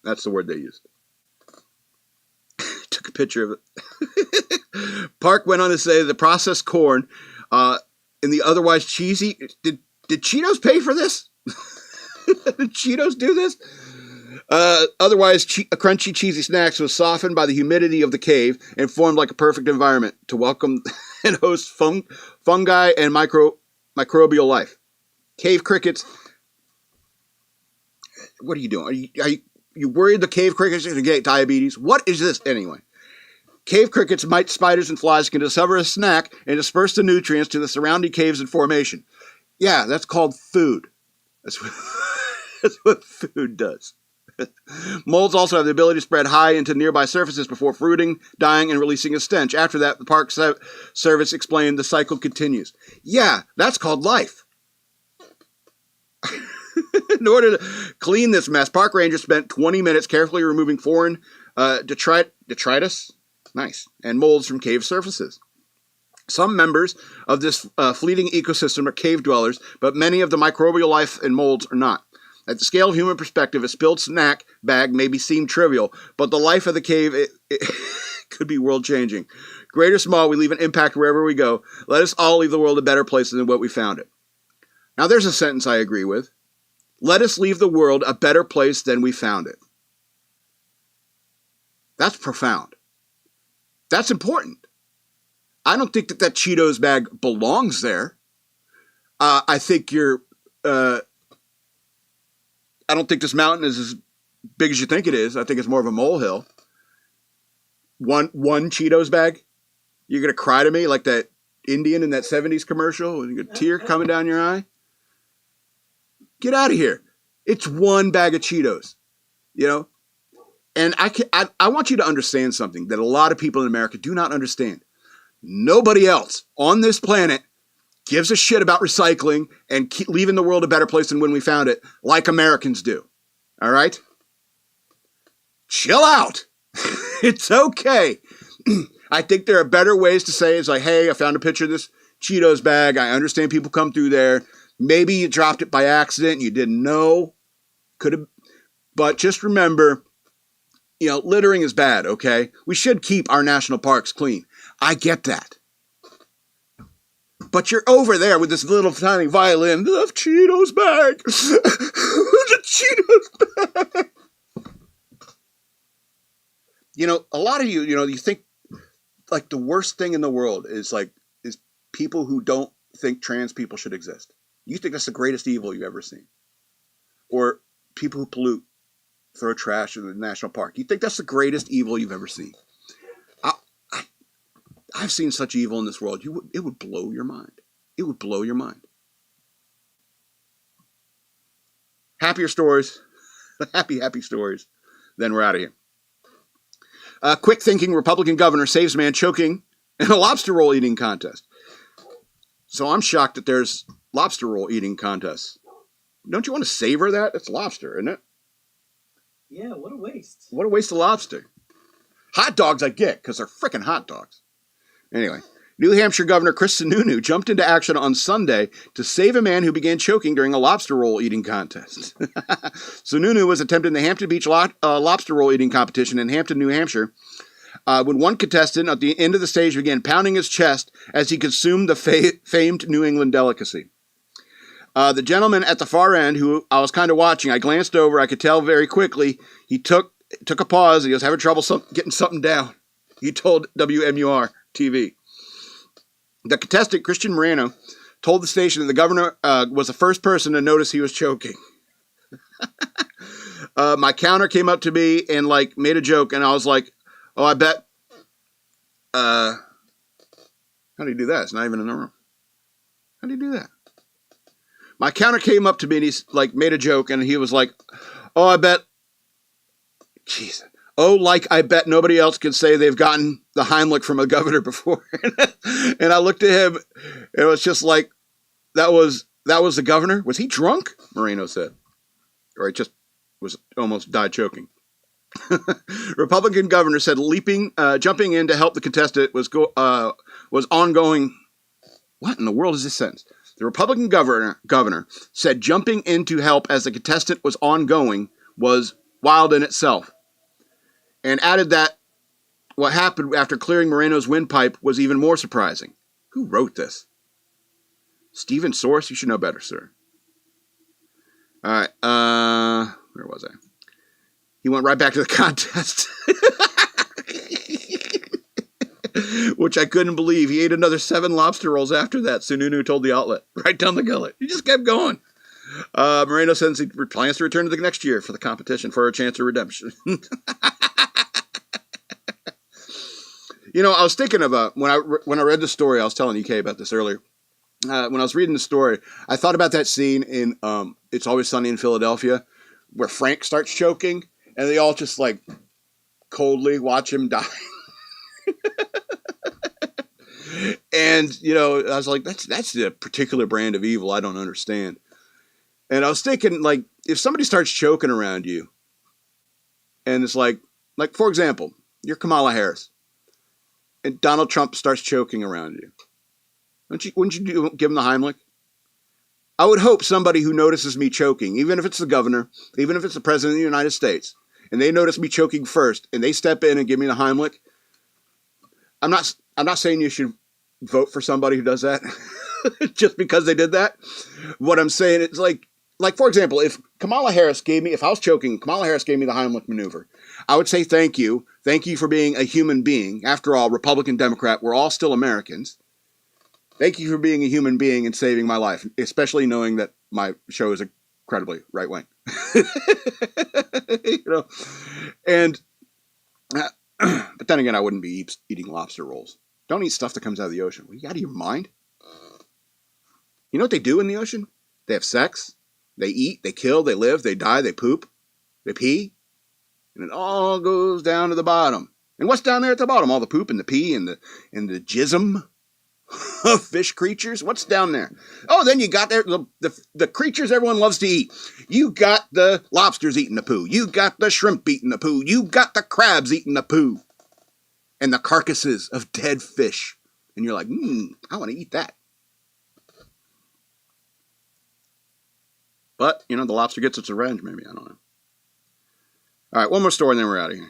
That's the word they used. Took a picture of it. Park went on to say the processed corn in the otherwise cheesy... Did Cheetos pay for this? Did Cheetos do this? Otherwise, crunchy, cheesy snacks was softened by the humidity of the cave and formed like a perfect environment to welcome and host fungi and microbial life. Cave crickets. What are you doing? Are you worried the cave crickets are going to get diabetes? What is this anyway? Cave crickets, mites, spiders, and flies can discover a snack and disperse the nutrients to the surrounding caves and formation. Yeah, that's called food. That's what food does. Molds also have the ability to spread high into nearby surfaces before fruiting, dying, and releasing a stench. After that, the Park Service explained the cycle continues. Yeah, that's called life. In order to clean this mess, park rangers spent 20 minutes carefully removing foreign detritus, nice, and molds from cave surfaces. Some members of this fleeting ecosystem are cave dwellers, but many of the microbial life and molds are not. At the scale of human perspective, a spilled snack bag may seem trivial, but the life of the cave it could be world-changing. Great or small, we leave an impact wherever we go. Let us all leave the world a better place than what we found it. Now, there's a sentence I agree with. Let us leave the world a better place than we found it. That's profound. That's important. I don't think that Cheetos bag belongs there. I think I don't think this mountain is as big as you think it is. I think it's more of a molehill. One Cheetos bag? You're going to cry to me like that Indian in that 70s commercial with a tear coming down your eye? Get out of here. It's one bag of Cheetos, you know? And I want you to understand something that a lot of people in America do not understand. Nobody else on this planet gives a shit about recycling and leaving the world a better place than when we found it, like Americans do. All right? Chill out. It's okay. I think there are better ways to say it's like, hey, I found a picture of this Cheetos bag. I understand people come through there. Maybe you dropped it by accident. You didn't know. Could have. But just remember, littering is bad, okay? We should keep our national parks clean. I get that. But you're over there with this little tiny violin. The Cheetos bag. The Cheetos bag. A lot of you think like the worst thing in the world is people who don't think trans people should exist. You think that's the greatest evil you've ever seen. Or people who pollute, throw trash in the national park. You think that's the greatest evil you've ever seen. I've seen such evil in this world. It would blow your mind. It would blow your mind. Happier stories. Happy stories. Then we're out of here. Quick thinking Republican governor saves man choking in a lobster roll eating contest. So I'm shocked that there's lobster roll eating contests. Don't you want to savor that? It's lobster, isn't it? Yeah, what a waste. What a waste of lobster. Hot dogs I get, because they're freaking hot dogs. Anyway, New Hampshire Governor Chris Sununu jumped into action on Sunday to save a man who began choking during a lobster roll eating contest. Sununu was attempting the Hampton Beach lobster roll eating competition in Hampton, New Hampshire, when one contestant at the end of the stage began pounding his chest as he consumed the famed New England delicacy. The gentleman at the far end, who I was kind of watching, I glanced over. I could tell very quickly he took a pause. He was having trouble getting something down. He told WMUR TV. The contestant, Christian Moreno, told the station that the governor was the first person to notice he was choking. My counter came up to me and made a joke, and I was like, "Oh, I bet." How do you do that? It's not even in the room. How do you do that? My counter came up to me and he's made a joke, and he was like, "Oh, I bet." Jesus. Oh, I bet nobody else could say they've gotten the Heimlich from a governor before. And I looked at him, and it was just like, that was the governor? Was he drunk? Moreno said. Or he just almost died choking. Republican governor said jumping in to help the contestant was ongoing. What in the world is this sentence? The Republican governor said jumping in to help as the contestant was ongoing was wild in itself. And added that what happened after clearing Moreno's windpipe was even more surprising. Who wrote this? Stephen Source? You should know better, sir. All right. Where was I? He went right back to the contest. Which I couldn't believe. He ate another 7 lobster rolls after that, Sununu told the outlet. Right down the gullet. He just kept going. Moreno says he plans to return to the next year for the competition for a chance of redemption. You know, I was thinking of when I read the story, I was telling EK about this earlier. When I was reading the story, I thought about that scene in It's Always Sunny in Philadelphia where Frank starts choking and they all just like coldly watch him die. And, you know, I was like, that's a particular brand of evil I don't understand. And I was thinking, like, if somebody starts choking around you, and it's like, for example, you're Kamala Harris, and Donald Trump starts choking around you, wouldn't you give him the Heimlich? I would hope somebody who notices me choking, even if it's the governor, even if it's the president of the United States, and they notice me choking first, and they step in and give me the Heimlich. I'm not saying you should vote for somebody who does that just because they did that. What I'm saying is like for example, if I was choking, Kamala Harris gave me the Heimlich maneuver, I would say thank you for being a human being. After all, Republican, Democrat, we're all still Americans. Thank you for being a human being and saving my life, especially knowing that my show is incredibly right wing. You know, and but then again, I wouldn't be eating lobster rolls. Don't eat stuff that comes out of the ocean. Are you out of your mind? You know what they do in the ocean? They have sex, they eat, they kill, they live, they die, they poop, they pee, and it all goes down to the bottom. And what's down there at the bottom? All the poop and the pee and the jism of fish creatures. What's down there? Oh, then you got there the creatures everyone loves to eat. You got the lobsters eating the poo. You got the shrimp eating the poo. You got the crabs eating the poo. And the carcasses of dead fish. And you're like, I want to eat that. But, you know, the lobster gets its revenge, maybe. I don't know. All right, one more story and then we're out of here.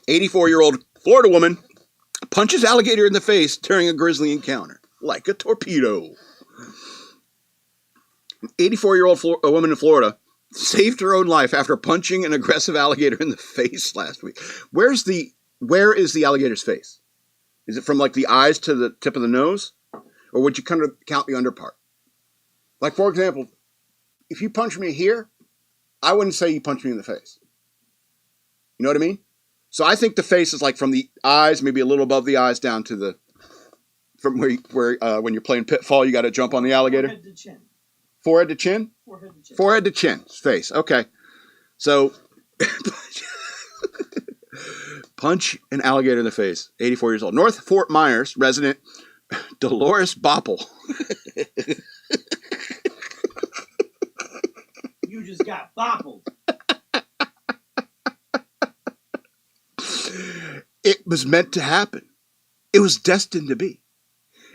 "84-year-old Florida woman punches alligator in the face during a grisly encounter. Like a torpedo." An 84-year-old woman in Florida saved her own life after punching an aggressive alligator in the face last week. Where is the alligator's face? Is it from like the eyes to the tip of the nose? Or would you kind of count the underpart? Like, for example, if you punch me here, I wouldn't say you punched me in the face. You know what I mean? So I think the face is like from the eyes, maybe a little above the eyes, down to from where when you're playing Pitfall, you got to jump on the alligator. Forehead to chin. Forehead to chin? Forehead to chin. Forehead to chin. Face. Okay. So, punch an alligator in the face. 84 years old. North Fort Myers resident Dolores Bopple. You just got boppled. It was meant to happen. It was destined to be.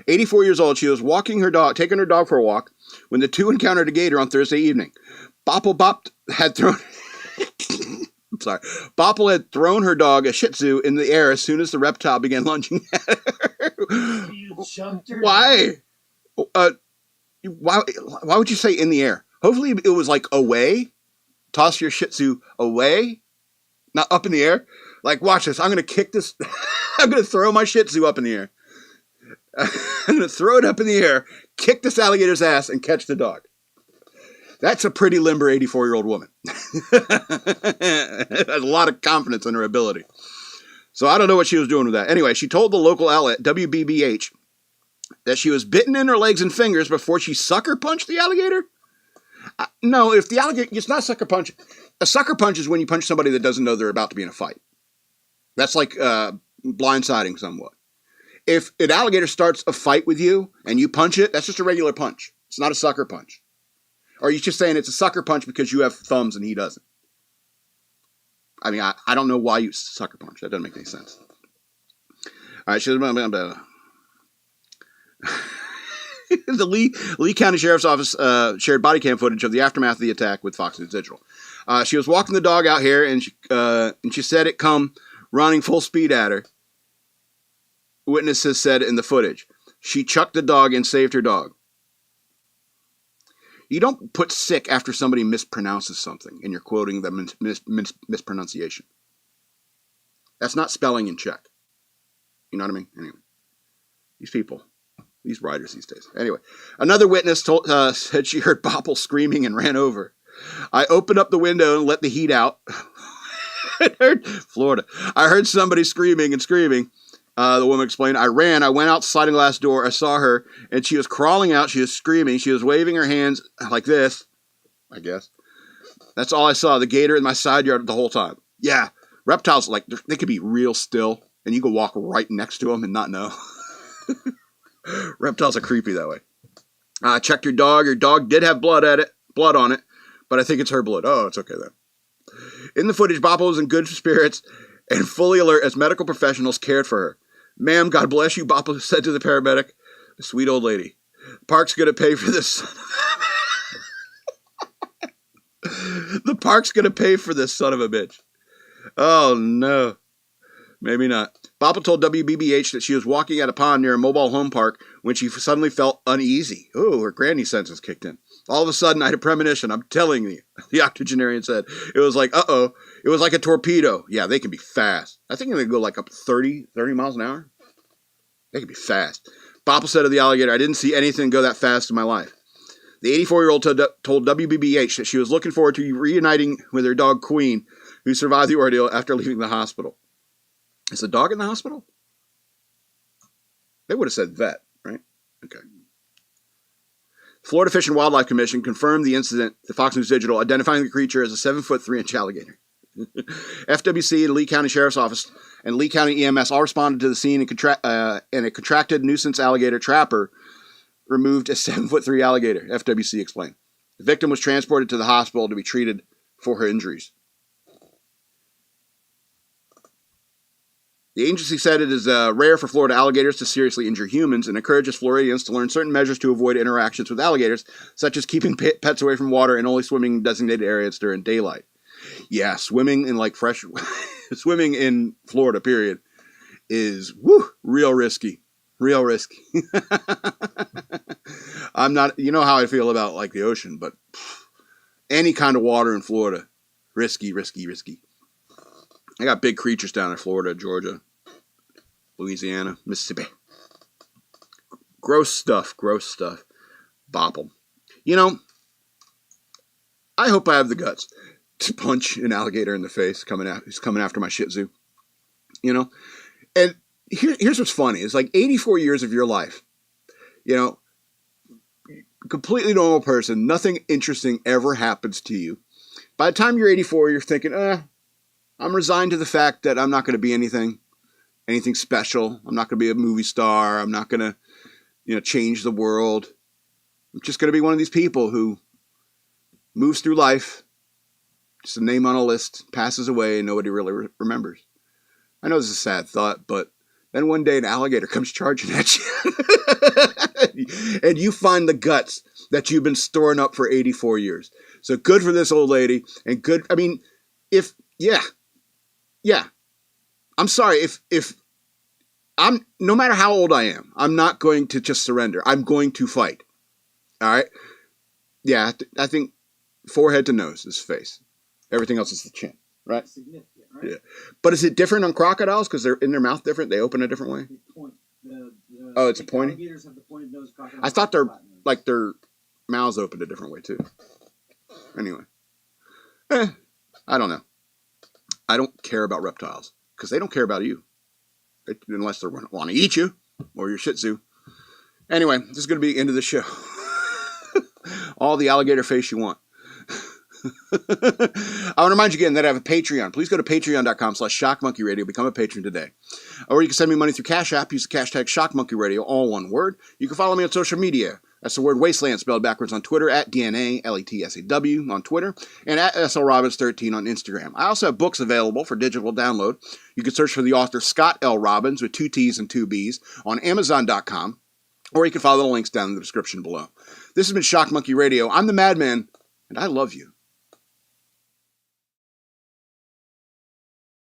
84 years old, she was taking her dog for a walk, when the two encountered a gator on Thursday evening. Bopple had thrown her dog, a Shih Tzu, in the air as soon as the reptile began lunging at her. You jumped her. Why? Why would you say in the air? Hopefully it was like away. Toss your Shih Tzu away, not up in the air. Like, watch this. I'm going to kick this. I'm going to throw my Shih Tzu up in the air. I'm going to throw it up in the air, kick this alligator's ass, and catch the dog. That's a pretty limber 84-year-old woman. Has a lot of confidence in her ability. So I don't know what she was doing with that. Anyway, she told the local outlet, WBBH, that she was bitten in her legs and fingers before she sucker punched the alligator. No, if the alligator, it's not sucker punch. A sucker punch is when you punch somebody that doesn't know they're about to be in a fight. That's like blindsiding someone. If an alligator starts a fight with you and you punch it, that's just a regular punch. It's not a sucker punch. Or are you just saying it's a sucker punch because you have thumbs and he doesn't? I mean, I don't know why you sucker punch. That doesn't make any sense. All right, the Lee County Sheriff's Office shared body cam footage of the aftermath of the attack with Fox News Digital. She was walking the dog out here, and she said it come running full speed at her. Witnesses said in the footage. She chucked the dog and saved her dog. You don't put sick after somebody mispronounces something and you're quoting the mispronunciation. That's not spelling in check. You know what I mean? Anyway, these people, these writers these days. Anyway, another witness said she heard Bopple screaming and ran over. I opened up the window and let the heat out. Florida. I heard somebody screaming and screaming. The woman explained. I ran. I went out the sliding glass door. I saw her, and she was crawling out. She was screaming. She was waving her hands like this, I guess. That's all I saw. The gator in my side yard the whole time. Yeah, reptiles, like, they could be real still, and you could walk right next to them and not know. Reptiles are creepy that way. Checked your dog. Your dog did have blood on it, but I think it's her blood. Oh, it's okay then. In the footage, Bopple was in good spirits and fully alert as medical professionals cared for her. Ma'am, God bless you, Bopple said to the paramedic. The sweet old lady. The park's going to pay for this. The park's going to pay for this son of a bitch. Oh, no. Maybe not. Bopple told WBBH that she was walking at a pond near a mobile home park when she suddenly felt uneasy. Oh, her granny senses kicked in. All of a sudden, I had a premonition. I'm telling you, the octogenarian said. It was like, uh-oh. It was like a torpedo. Yeah, they can be fast. I think they go like up to 30 miles an hour. They can be fast. Bopple said of the alligator, I didn't see anything go that fast in my life. The 84-year-old told WBBH that she was looking forward to reuniting with her dog, Queen, who survived the ordeal after leaving the hospital. Is the dog in the hospital? They would have said vet, right? Okay. Florida Fish and Wildlife Commission confirmed the incident to Fox News Digital, identifying the creature as a 7-foot 3-inch alligator. FWC, the Lee County Sheriff's Office, and Lee County EMS all responded to the scene, and a contracted nuisance alligator trapper removed a 7'3" alligator, FWC explained. The victim was transported to the hospital to be treated for her injuries. The agency said it is rare for Florida alligators to seriously injure humans and encourages Floridians to learn certain measures to avoid interactions with alligators, such as keeping pets away from water and only swimming in designated areas during daylight. Yeah, swimming in like fresh, swimming in Florida, period, is real risky. Real risky. I'm not, you know how I feel about like the ocean, but any kind of water in Florida, risky. I got big creatures down in Florida, Georgia, Louisiana, Mississippi. Gross stuff. Bopple. You know, I hope I have the guts to punch an alligator in the face who's coming after my Shih Tzu. You know? And here's what's funny. It's like 84 years of your life. You know, completely normal person. Nothing interesting ever happens to you. By the time you're 84, you're thinking, I'm resigned to the fact that I'm not going to be anything special. I'm not going to be a movie star. I'm not going to, change the world. I'm just going to be one of these people who moves through life, just a name on a list, passes away, and nobody really remembers. I know this is a sad thought, but then one day an alligator comes charging at you. And you find the guts that you've been storing up for 84 years. So good for this old lady. And good, I mean, yeah. I'm sorry, if I'm, no matter how old I am, I'm not going to just surrender. I'm going to fight. All right? Yeah, I think forehead to nose is face. Everything else is the chin, right? Significant, right? Yeah. But is it different on crocodiles because they're in their mouth different? They open a different way? It's a pointy? Alligators have the pointed nose. I thought their mouths opened a different way too. Anyway. I don't know. I don't care about reptiles because they don't care about you unless they want to eat you or your Shih Tzu. Anyway, this is going to be the end of the show. All the alligator face you want. I want to remind you again that I have a Patreon. Please go to patreon.com/shockmonkeyradio. Become a patron today. Or you can send me money through Cash App. Use the hashtag shockmonkeyradio, all one word. You can follow me on social media. That's the word wasteland spelled backwards on Twitter, at DNALETSAW on Twitter, and at SLRobbins13 on Instagram. I also have books available for digital download. You can search for the author Scott L. Robbins with 2 T's and 2 B's on Amazon.com, or you can follow the links down in the description below. This has been Shock Monkey Radio. I'm the Madman, and I love you.